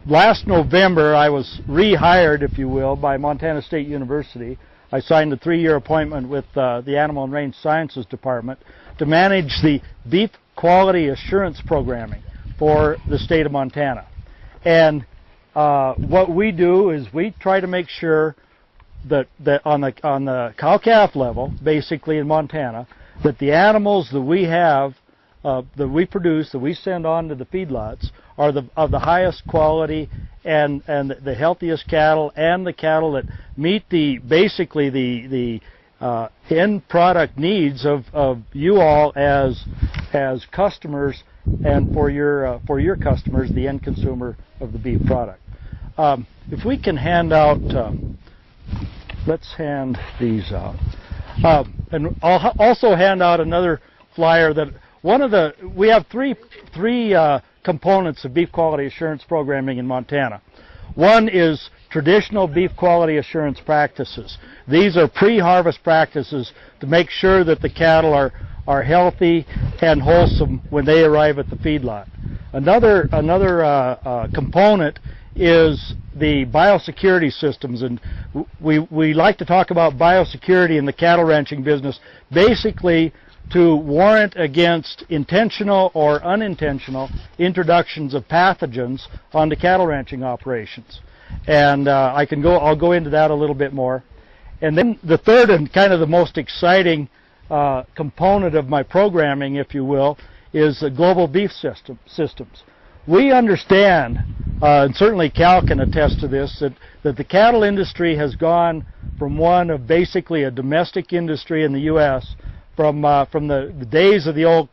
last November, I was rehired, if you will, by Montana State University. I signed a 3-year appointment with the Animal and Range Sciences Department to manage the beef quality assurance programming for the state of Montana. And what we do is we try to make sure that on the cow-calf level, basically in Montana, that the animals that we have, that we produce, that we send on to the feedlots, are of the highest quality and the healthiest cattle, and the cattle that meet basically the end product needs of you all as customers, and for your customers, the end consumer of the beef product. If we can hand out, let's hand these out, and I'll also hand out another flyer that we have three components of beef quality assurance programming in Montana. One is traditional beef quality assurance practices. These are pre-harvest practices to make sure that the cattle are healthy and wholesome when they arrive at the feedlot. Another component is the biosecurity systems, and we like to talk about biosecurity in the cattle ranching business, basically to warrant against intentional or unintentional introductions of pathogens onto cattle ranching operations. And I'll go into that a little bit more. And then the third and kind of the most exciting component of my programming, if you will, is the global beef systems. We understand, and certainly Cal can attest to this, that the cattle industry has gone from one of basically a domestic industry in the U.S., from the days of the old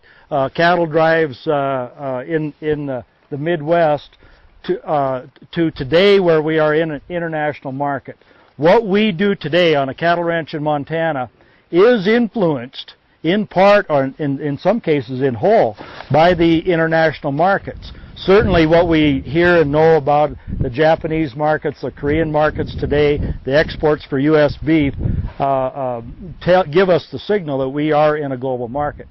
cattle drives in the Midwest to today, where we are in an international market. What we do today on a cattle ranch in Montana is influenced in part, or in some cases in whole, by the international markets. Certainly what we hear and know about the Japanese markets, the Korean markets today, the exports for U.S. beef, give us the signal that we are in a global market.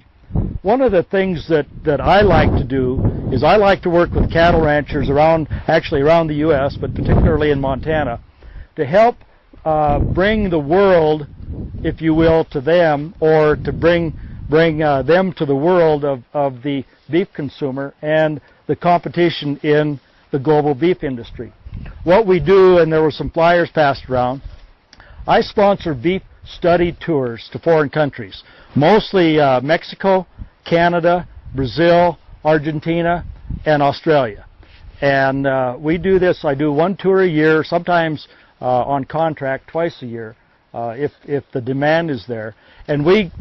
One of the things that I like to do is I like to work with cattle ranchers around the U.S., but particularly in Montana, to help bring the world, if you will, to them, or to bring them to the world of the beef consumer and the competition in the global beef industry. What we do, and there were some flyers passed around, I sponsor beef study tours to foreign countries, mostly Mexico, Canada, Brazil, Argentina, and Australia. And we do this, I do one tour a year, sometimes on contract twice a year, if the demand is there. And we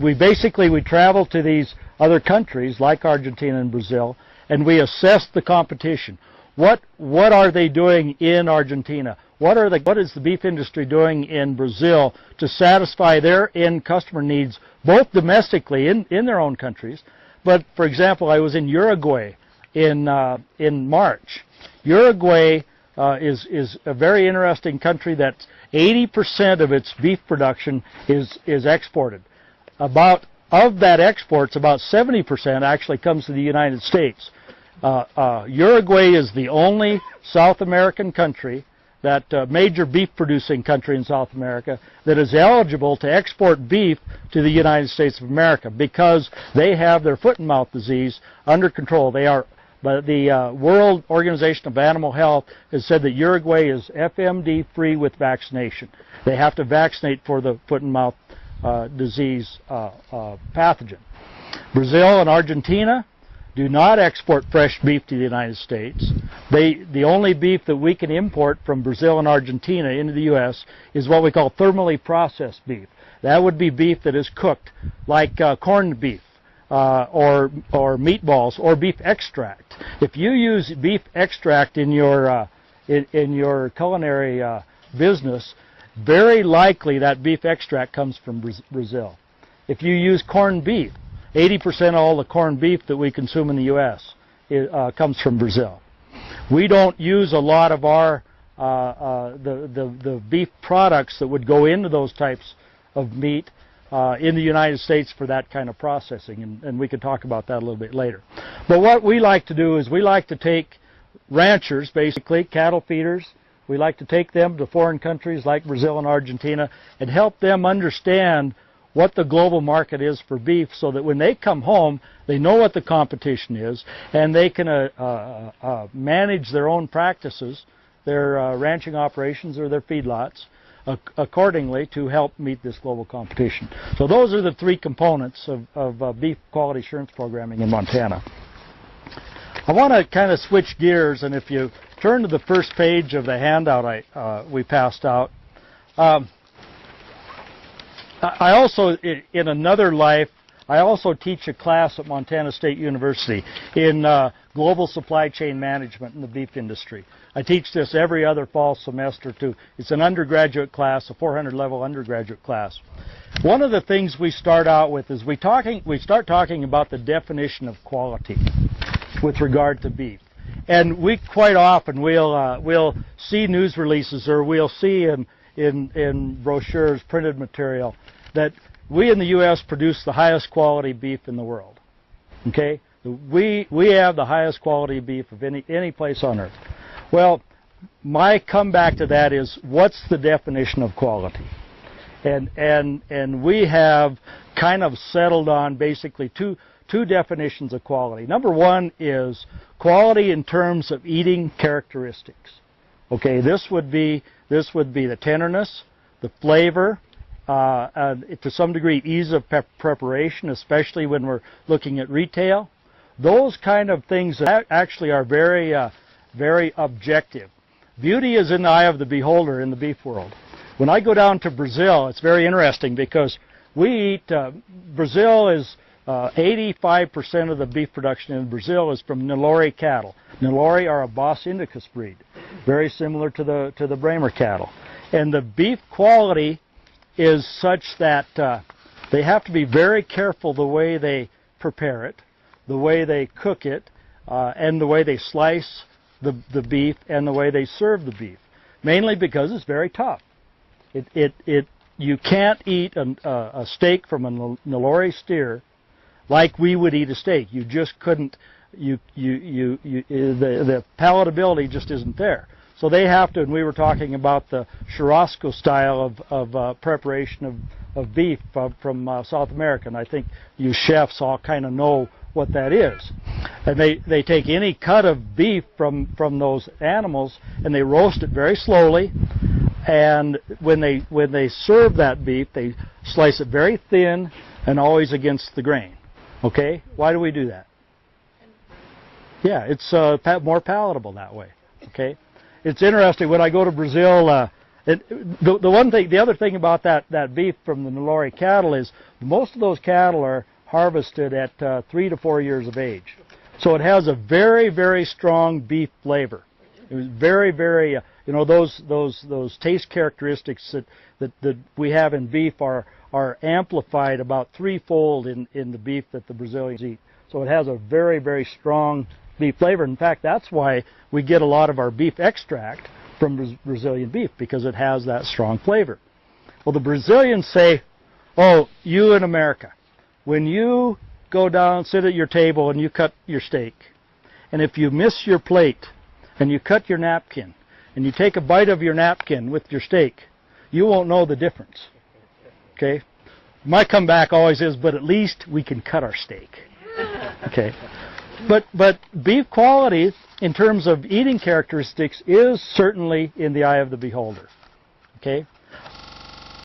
travel to these other countries like Argentina and Brazil, and we assess the competition. What are they doing in Argentina? What is the beef industry doing in Brazil to satisfy their end customer needs, both domestically in their own countries, but for example, I was in Uruguay in March. Uruguay is a very interesting country that 80% of its beef production is exported. Of that exports, about 70% actually comes to the United States. Uruguay is the only South American country, that major beef producing country in South America, that is eligible to export beef to the United States of America because they have their foot and mouth disease under control. But the World Organization of Animal Health has said that Uruguay is FMD free with vaccination. They have to vaccinate for the foot and mouth disease pathogen. Brazil and Argentina do not export fresh beef to the United States. The only beef that we can import from Brazil and Argentina into the U.S. is what we call thermally processed beef. That would be beef that is cooked like corned beef or meatballs or beef extract. If you use beef extract in your culinary business, very likely that beef extract comes from Brazil. If you use corned beef, 80% of all the corned beef that we consume in the U.S. Comes from Brazil. We don't use a lot of our the beef products that would go into those types of meat in the United States for that kind of processing, and we could talk about that a little bit later. But what we like to do is we like to take ranchers, basically, cattle feeders. We like to take them to foreign countries like Brazil and Argentina and help them understand what the global market is for beef so that when they come home, they know what the competition is and they can manage their own practices, their ranching operations or their feedlots accordingly to help meet this global competition. So those are the three components of beef quality assurance programming in Montana. I want to kind of switch gears, and if you turn to the first page of the handout we passed out, I also, in another life, I also teach a class at Montana State University in global supply chain management in the beef industry. I teach this every other fall semester too. It's an undergraduate class, a 400 level undergraduate class. One of the things we start out with is we start talking about the definition of quality with regard to beef. And we quite often we'll see news releases or we'll see in brochures, printed material, that we in the U.S. produce the highest quality beef in the world. Okay? We have the highest quality beef of any place on earth. Well, my comeback to that is, what's the definition of quality? And we have kind of settled on basically two definitions of quality. Number one is quality in terms of eating characteristics. Okay, this would be the tenderness, the flavor, to some degree ease of preparation, especially when we're looking at retail. Those kind of things that actually are very, very objective. Beauty is in the eye of the beholder in the beef world. When I go down to Brazil, it's very interesting because we eat, Brazil is 85% of the beef production in Brazil is from Nelore cattle. Nelore are a Bos indicus breed, very similar to the Bremer cattle. And the beef quality is such that they have to be very careful the way they prepare it, the way they cook it, and the way they slice the beef and the way they serve the beef. Mainly because it's very tough. You can't eat a steak from a Nelore steer like we would eat a steak. You just couldn't. The palatability just isn't there. So they have to, and we were talking about the churrasco style of preparation of beef from South America, and I think you chefs all kind of know what that is. And they take any cut of beef from those animals and they roast it very slowly, and when they serve that beef, they slice it very thin and always against the grain. Okay? Why do we do that? Yeah, it's more palatable that way. Okay? It's interesting when I go to Brazil. The other thing about that beef from the Nelore cattle is most of those cattle are harvested at 3 to 4 years of age, so it has a very, very strong beef flavor. It was very, very those taste characteristics that we have in beef are amplified about threefold in the beef that the Brazilians eat. So it has a very, very strong beef flavor. In fact, that's why we get a lot of our beef extract from Brazilian beef, because it has that strong flavor. Well, the Brazilians say, oh, you in America, when you go down, sit at your table and you cut your steak, and if you miss your plate and you cut your napkin and you take a bite of your napkin with your steak, you won't know the difference. Okay? My comeback always is, but at least we can cut our steak. Okay? But beef quality, in terms of eating characteristics, is certainly in the eye of the beholder. Okay?